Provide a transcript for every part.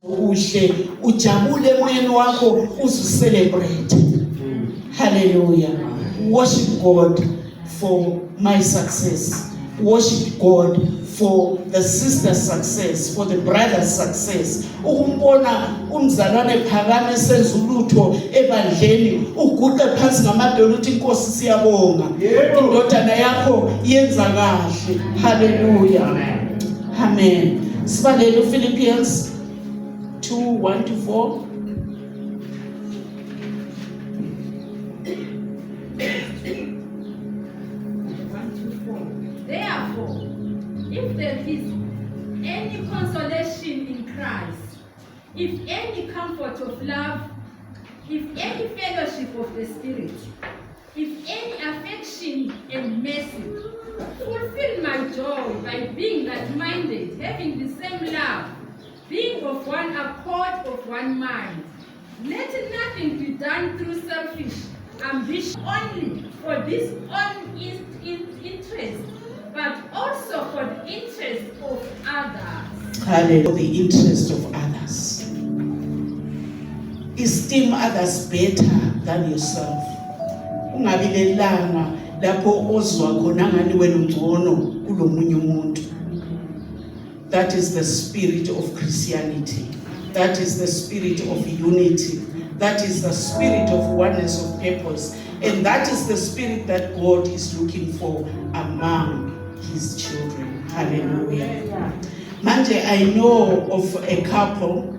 uhle ujabule emoyeni wakho uzucelebrate. Hallelujah. Worship God for my success. Worship God for the sister's success, for the brother's success. Ukumbona umzalwane phakame senza ulutho ebandleni uguqe phansi ngamadolo uthi inkosi siyabonga. Indodana yakho yenza kahle. Hallelujah. Amen. Sibalele Philippians 2:1-4. Therefore, if there is any consolation in Christ, if any comfort of love, if any fellowship of the Spirit, if any affection and mercy, fulfill my joy by being like-minded, having the same love, being of one accord, of one mind. Let nothing be done through selfish ambition only for this own interest, but also for the interest of others. Hallelujah. For the interest of others. Esteem others better than yourself. Ungabilelanga lapho ozwa khona ngani wena ungcono kulomunye umuntu. That is the spirit of Christianity. That is the spirit of unity. That is the spirit of oneness of purpose. And that is the spirit that God is looking for among His children. Hallelujah. Manje, I know of a couple.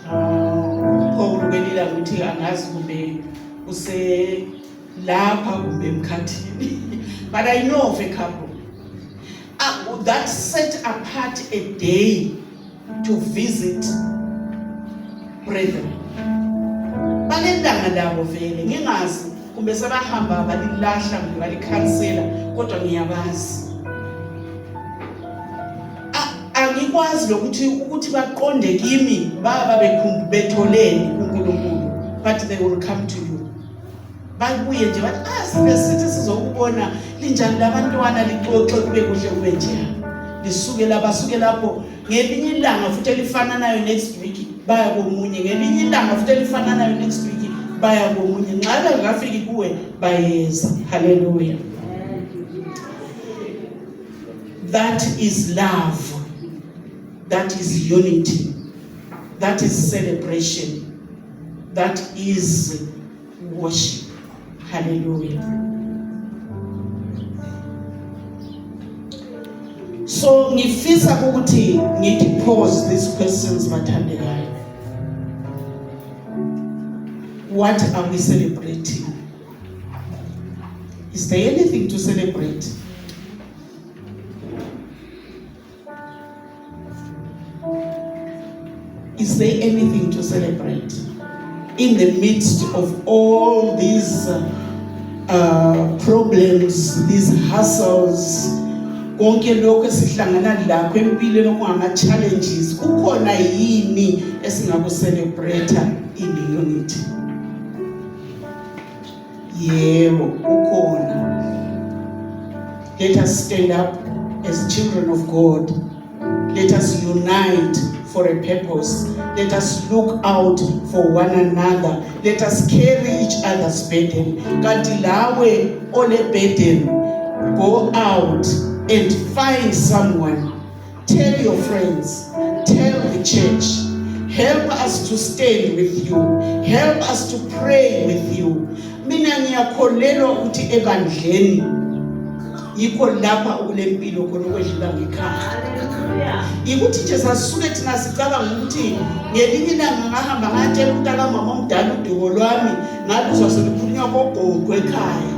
Paul belila ukuthi angazi kube use lapha kumbe emkhathini. But I know of a couple that set apart a day to visit brethren. Balendanga labo vele ngingazi kumbe sebahamba balilahla kumbe balikhansela kodwa ngiyabazi. Angikwazi lokuthi baqonde kimi baba betholeni kuNkulunkulu, but they will come to you. Babuye nje bathi sibesithi sizokubona linjani labantwana lixoxe kube kuhle kube njani. Lisuke lapho ngelinye ilanga futhi elifananayo next week baya komunye, ngelinye ilanga futhi elifananayo next week baya komunye. Nxa ngafiki kuwe bayeza. Hallelujah. That is love. That is unity. That is celebration. That is worship. Hallelujah. So ngifisa ukuthi ngipose these questions bathandekayo. What are we celebrating? Is there anything to celebrate? Is there anything to celebrate in the midst of all these problems, these hassles? Konke lokho esihlangana lakho empilweni okungama challenges, kukhona yini esingakucelebrate in unity? Yebo, kukhona. Let us stand up as children of God. Let us unite for a purpose. Let us look out for one another. Let us carry each other's burden. Kanti lawe ole burden, go out and find someone. Tell your friends. Tell the church. Help us to stand with you. Help us to pray with you. Mina ngiyakholelwa ukuthi ebandleni yikho lapha okulempilo khona okwedlula ngekhaya. Ikuthi nje sasuke thina sicabanga ukuthi ngelinye ilanga ngahamba ngatshela umntaka mama omdala udubo lwami ngaluzwa selikhulunywa kogogo ekhaya.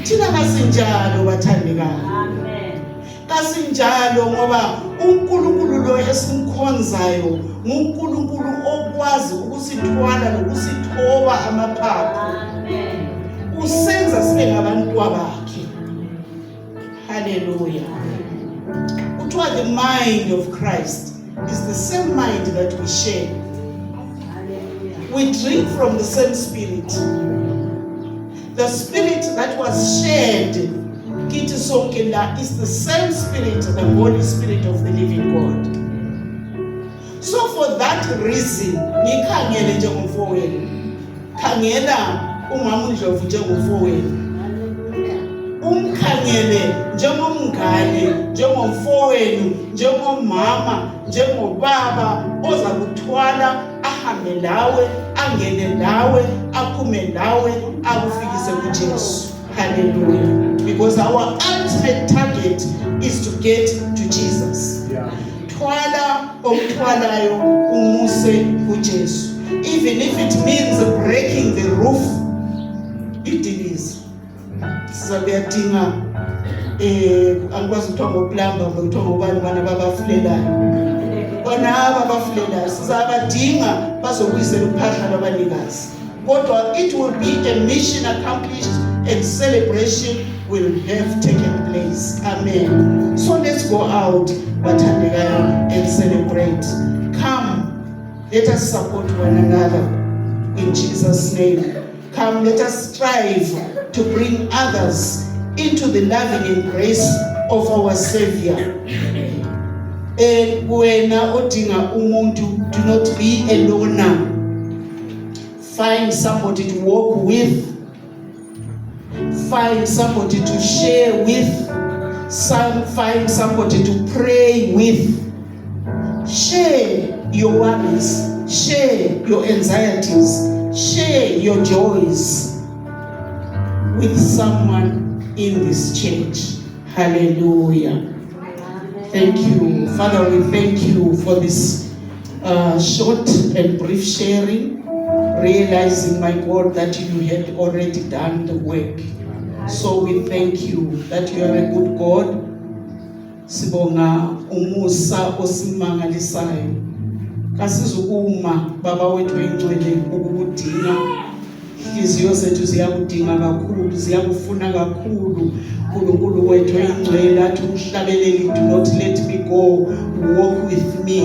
Thina kasinjalo bathandekayo. Amen. Kasinjalo ngoba uNkulunkulu lo esimkhonzayo nguNkulunkulu okwazi ukusithwala nokusithoba amaphaphu. Amen. Usenza sibe ngabantwa bakhe. Hallelujah. Uthiwa the mind of Christ is the same mind that we share. Hallelujah. We drink from the same spirit. The spirit that was shared kithi sonke la is the same spirit, the Holy Spirit of the living God. that reason ngikhangele njengomfowenu, khangela umama uNdlovu njengomfowenu, umkhangele njengomngane, njengomfowenu, njengomama, njengobaba oza kuthwala ahambe lawe, angene lawe, aphume lawe, akufikise kuJesu. Hallelujah. Because our ultimate target is to get to Jesus. Thwala omthwalayo umuse kuJesu. Even if it means breaking the roof, it is. Sizabuyadinga angikwazi ukuthiwa ngoplamba ngokuthiwa ngobani bana babafulelayo. Bona abafulelayo sizabadinga bazokuyisela uphahla lwabanikazi. Kodwa it will be a mission accomplished and celebration will have taken place. Amen. So let's go out and celebrate. Come, let us support one another in Jesus' name. Come, let us strive to bring others into the loving embrace of our Savior. And wena odinga umuntu, do not be a loner. Find somebody to walk with. Find somebody to share with. Find somebody to pray with. Share your worries. Share your anxieties. Share your joys with someone in this church. Hallelujah. Thank you. Father, we thank you for this short and brief sharing, realizing, my God, that you had already done the work. So we thank you that you are a good God. Sibonga umusa osimangalisayo. Kasizukuma baba wethu engcwele ukukudinga. Inhliziyo zethu ziyakudinga kakhulu, ziyakufuna kakhulu. uNkulunkulu wethu engcwele athi umhlabeleli, do not let me go, walk with me.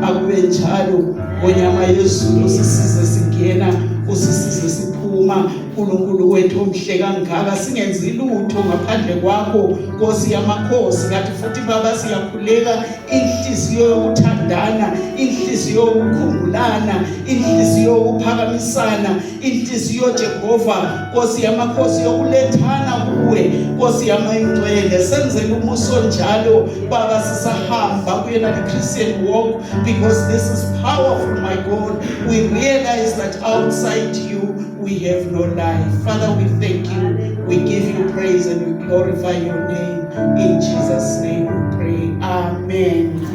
Akube njalo ngonyama yezulu, sisize singena, usisize siphuma. uNkulunkulu wethu omhle kangaka, singenzi lutho ngaphandle kwakho, Nkosi yamakhosi. Ngathi futhi baba siyakhuleka inhliziyo yokuthandana, inhliziyo yokukhumbulana, inhliziyo yokuphakamisana, inhliziyo Jehova, Nkosi yamakhosi yokulethana kuwe, Nkosi yamangcwele. Senzele umuso njalo baba sisahamba kuyena the Christian walk, because this is powerful, my God. We realize that outside you we have no life. Father, we thank you, we give you praise and we glorify your name. In Jesus' name we pray. Amen.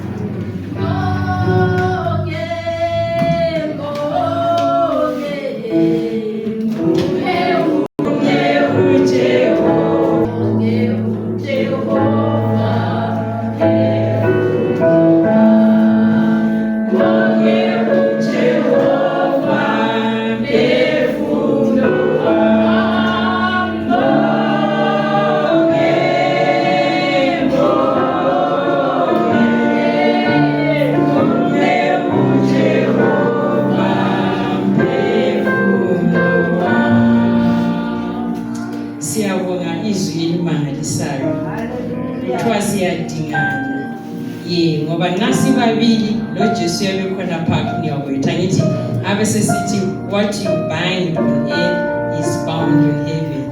Ngoba nasi babili lo Jesu yabekhona phakathi niyawetha ngithi abesesithi what you bind on earth is bound in heaven.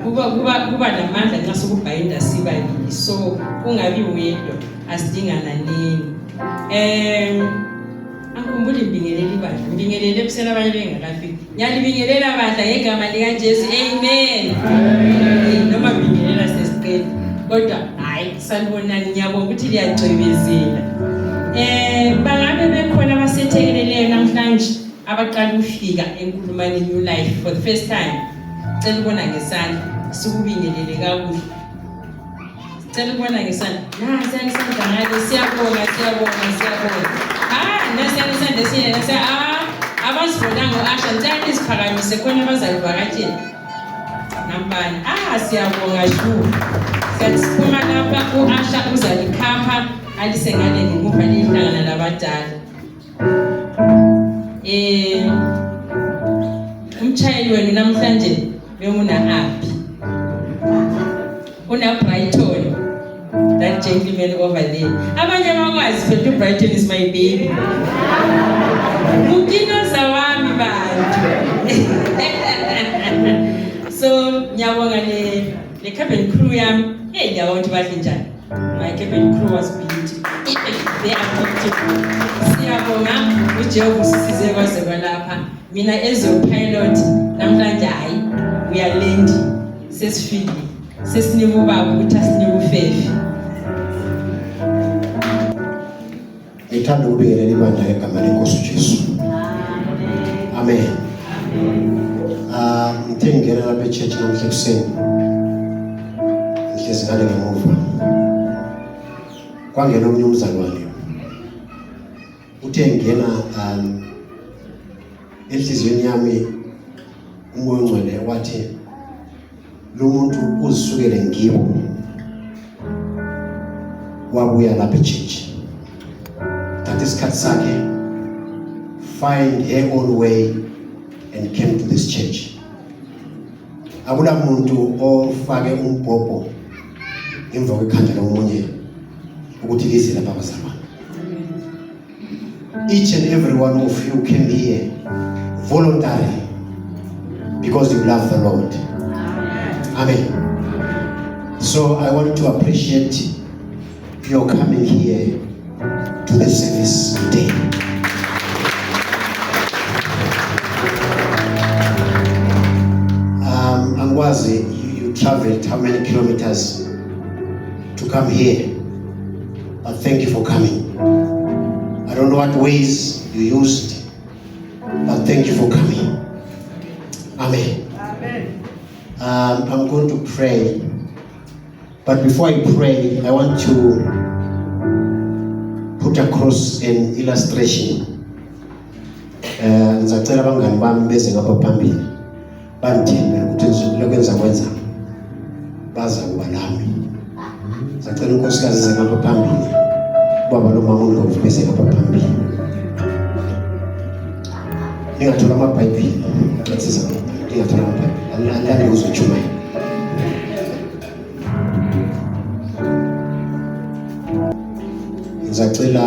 Kuba namandla nxa sokubhinda sibabili, so ungabi wedwa, asidingana nini. Angikhumbuli mbingeleli bandla, mbingelele ebusela abanye bengakafiki. Ngiyalibingelela bandla ngegama lika Jesu. Amen. Noma mbingelela sesiqeda, kodwa hayi sanibonani, ngiyabonga ukuthi liyagcwebezela. Bangabe bekhona abasethekeleleyo namhlanje abaqala ukufika enkulumani New Life for the first time. Cela ukubona ngesandla, sikubingelele kakuhle. Cela ukubona ngesandla. Nasi isandla ngale, siyabonga. Nasi isandla sine nasi abasibonanga uAsha ntani isiphakamise khona bazalivakatshela. Nampani siyabonga shu. Siyaphuma lapha uAsha uzalikhapha alisengane ngemuva lihlangana labadala. Umchayeli wenu namhlanje benguna aphi? Una Brighton. That gentlemen over there. Abanye abakwazi phela uBrighton is my baby. Mukinoza wami bantu. So ngiyabonga le cabin crew yami. Hey, ngiyabonga ukuthi bahle njani. My cabin crew was beautiful. They are beautiful. Siyabonga uJehova usisize kwaze kwalapha. Mina as your pilot namhlanje hayi we are landing. Sesifike. Sesinika ubaba ukuthi asinika ufefe. Ngithanda ukubingelela ibandla ngegama lenkosi uJesu. Amen. Ngithe ngingena lapha e-church namhla ekuseni. Ngihlezi ngale ngemuva. Kwangena omunye umzalwane. Uthe ngena enhliziyweni yami umoya ongcwele wathi lo muntu uzisukele ngibo. Wabuya lapha e-church. That is Katsake, find her own way and came to this church. Akula muntu ofake umbhobho emva kwekhanda lomunye ukuthi lize lapha bazalwane. Each and every one of you came here voluntarily because you love the Lord. Amen. So I want to appreciate your coming here to the service today. Angwazi, you traveled how many kilometers to come here? But thank you for coming. I don't know what ways you used, but thank you for coming. Amen. Amen. I'm going to pray, but before I pray, I want to put across an illustration. Ngicela abangani bami beze ngapha phambili bandithembele ukuthi lokwenza kwenza baza kuba nami. Ngicela unkosikazi ze ngapha phambili, baba nomama uNdlovu beze ngapha phambili. Ningathola amabhayibheli ngathi ningathola amabhayibheli andani uzochumayela. Ngicela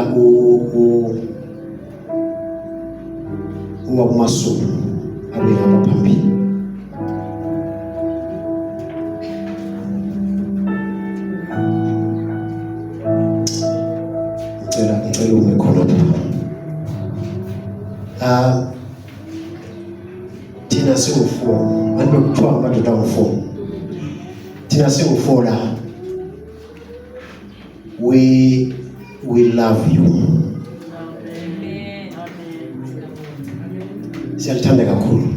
uwakumasuku abuye ngapha phambili. Ngicela ume khona lapha. Thina singu-4, abantu bekuthiwa amadoda angu-4. Thina singu-4 la. We love you. Amen. Siyalithanda kakhulu.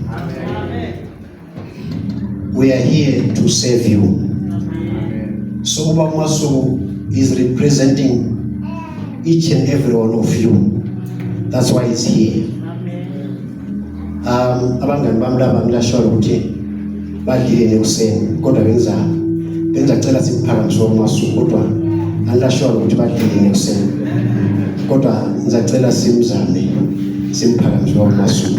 We are here to serve you. Amen. So Ubaba Masuku is representing each and every one of you. That's why he's here. Abangani bami laba ngilashwa ukuthi badlile nekuseni kodwa bengicela simphakamise uMasuku kodwa andashwa ukuthi badlile nekuseni kodwa ngizacela simzame simphakamise uMasuku.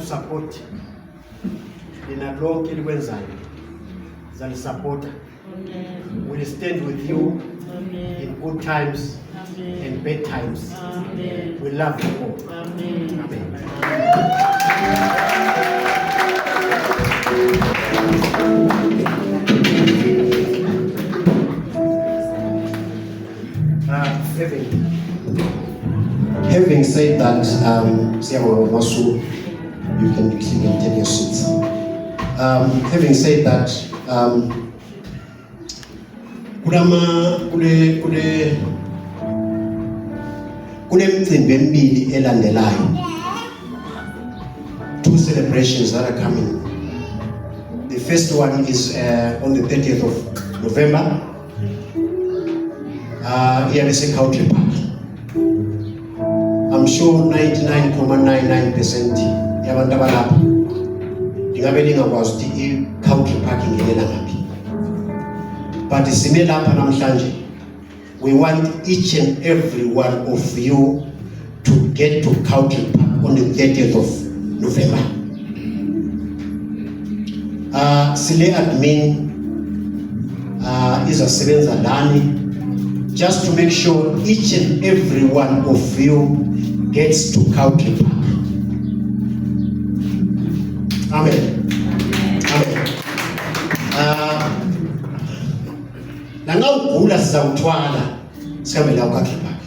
Support linalonke likwenzayo zalisupporta. We'll stand with you in good times and bad times. We love you all. Amen. Having said that, you can take your seats. Having said that, kule micimbi emibili elandelayo. 2 celebrations that are coming. The first one is on the 30th of November. here is a Country Park. I'm sure 99.99% yabantu abalapha ingabe lingakwazi ukuthi i-Country Park ingenela ngaphi. But sime lapha namhlanje, we want each and every one of you to get to Country Park on the 30th of November. Sile admin izasebenza lani just to make sure each and every one of you gets to Country Park. Amen. Amen. Nanga ugula sizawuthwala sihambe la Country Park.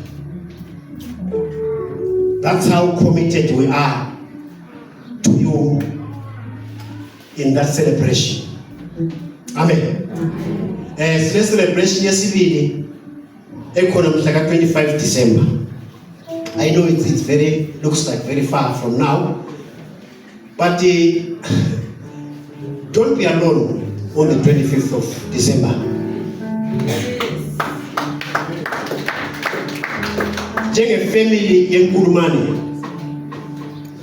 That's how committed we are to you in that celebration. Amen. Sile celebration yesibili ekhona mhla ka 25 December. I know it's very looks like very far from now, but don't be alone on the 25th of December. Njenge family yeNkulumane,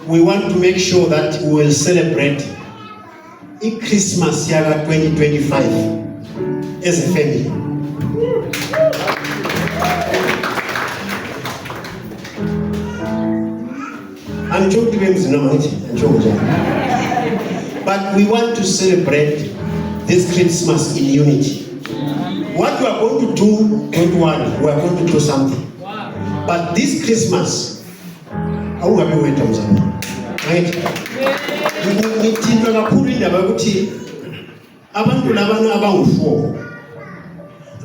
we want to make sure that we will celebrate Christmas yaka 2025 as a family. But we want to celebrate this Christmas in unity. What we are going to do, don't worry, we are going to do something. But this Christmas, I will be waiting on something. Right?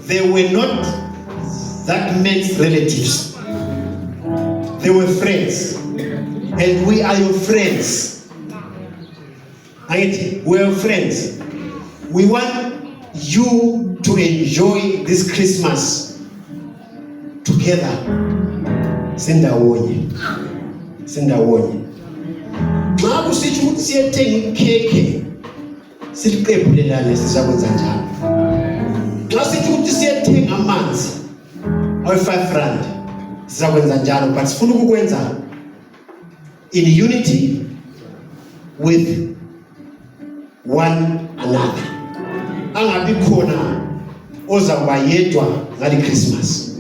They were not that man's relatives. They were friends. And we are your friends. Right? We are friends. We want you to enjoy this Christmas together. Sindawonye. Sindawonye. Mabu sithi ukuthi siyethenga ikhekhe siliqebulelane sizakwenza njalo. Xa sithi ukuthi siyethenga amanzi awe-R5 sizakwenza njalo, but sifuna ukukwenza in unity with one another. Angabi khona ozawuba yedwa ngale Christmas.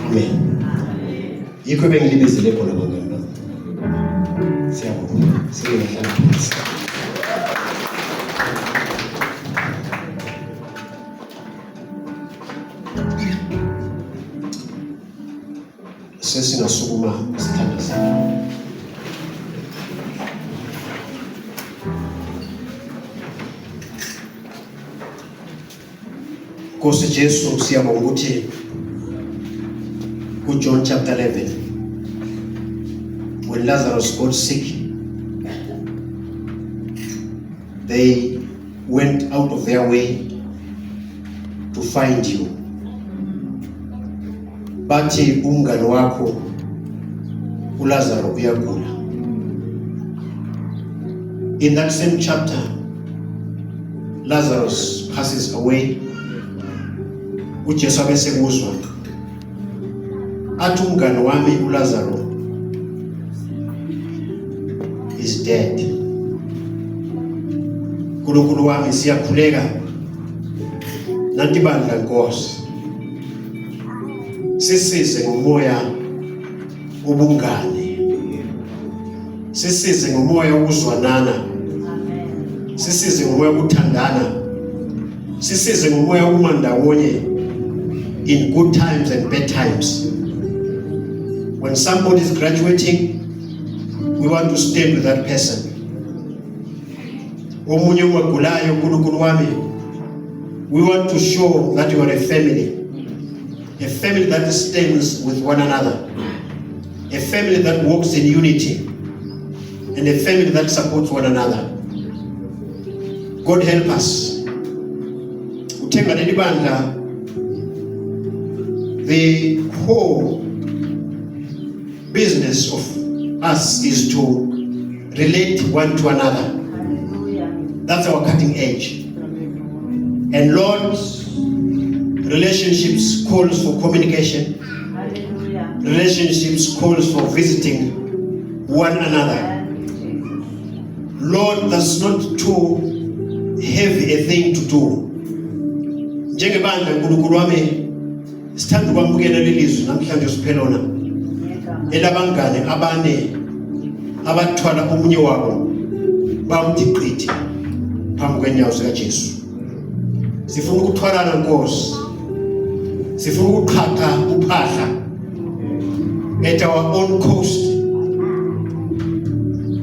Amen. Yikho bengilibizele khona ngomngane. Siyabonga. Siyahlala phansi. Sesingasukuma sithandaza. Nkosi Jesu, siyabonga ukuthi John chapter 11, when Lazarus got sick, they went out of their way to find you. Bathi umngane wakho uLazarus uyagula. In that same chapter, Lazarus passes away. uJesu abesekuzwa athi umngane wami uLazarus is dead. Nkulunkulu wami siyakhuleka nathi bandla Nkosi, sisize ngomoya ubungane, sisize ngomoya ukuzwanana, sisize ngomoya ukuthandana, sisize ngomoya umandawonye in good times and bad times. When somebody is graduating, we want to stand with that person. Omunye wagulayo Nkulunkulu wami, we want to show that you are a family that stands with one another, a family that walks in unity, and a family that supports one another. God help us. Uthenga leli bandla, the whole business of us is to relate one to another. That's our cutting edge. And Lord, relationships calls for communication. Hallelujah. Relationships calls for visiting one another. Lord, that's not too heavy a thing to do. Njengebandla uNkulunkulu wami sithanda ukwamukela lelizwi namhlanje siphelona elabangane abane abathwala omunye wabo bamdiqithi phambi kwenyawo zikaJesu. Sifuna ukuthwalana Nkosi. Sifuna ukuqhaqha uphahla at our own cost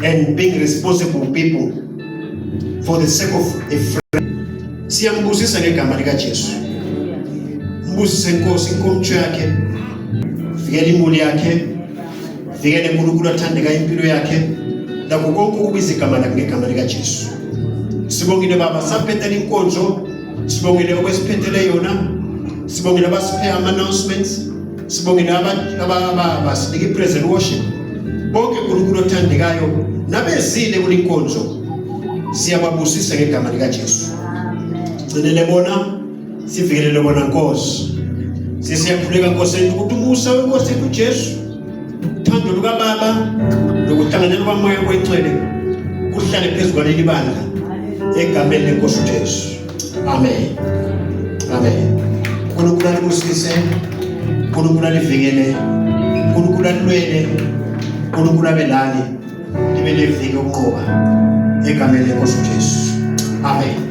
and being responsible people for the sake of a friend. Siyambusisa ngegama likaJesu. Mbusise Nkosi inkomtsho yakhe. Vikela imuli yakhe. Vikela uNkulunkulu athandeka impilo yakhe. Lakho konke ukubiza igama lakhe ngegama likaJesu. Sibongile Baba saphethela inkonzo. Sibongile okwesiphethele yona. Sibongile abasiphe ama-announcements. Sibongile abasinike i-praise and worship. Bonke uNkulunkulu othandekayo nabezile kule nkonzo siyababusisa ngegama likaJesu. Gcinele bona, sivikelele bona Nkosi. Sisiyakhuleka Nkosi ukuthi umusa weNkosi yethu uJesu, uthando lukaBaba lokuhlanganyela kwaMoya weNgcwele kuhlale phezu kwaleli bandla egameni leNkosi uJesu. Amen. Amen. uNkulunkulu alibusise, uNkulunkulu alivikele, uNkulunkulu alilwele, uNkulunkulu abelani libe neviki yokuqoba egameni leNkosi uJesu. Amen.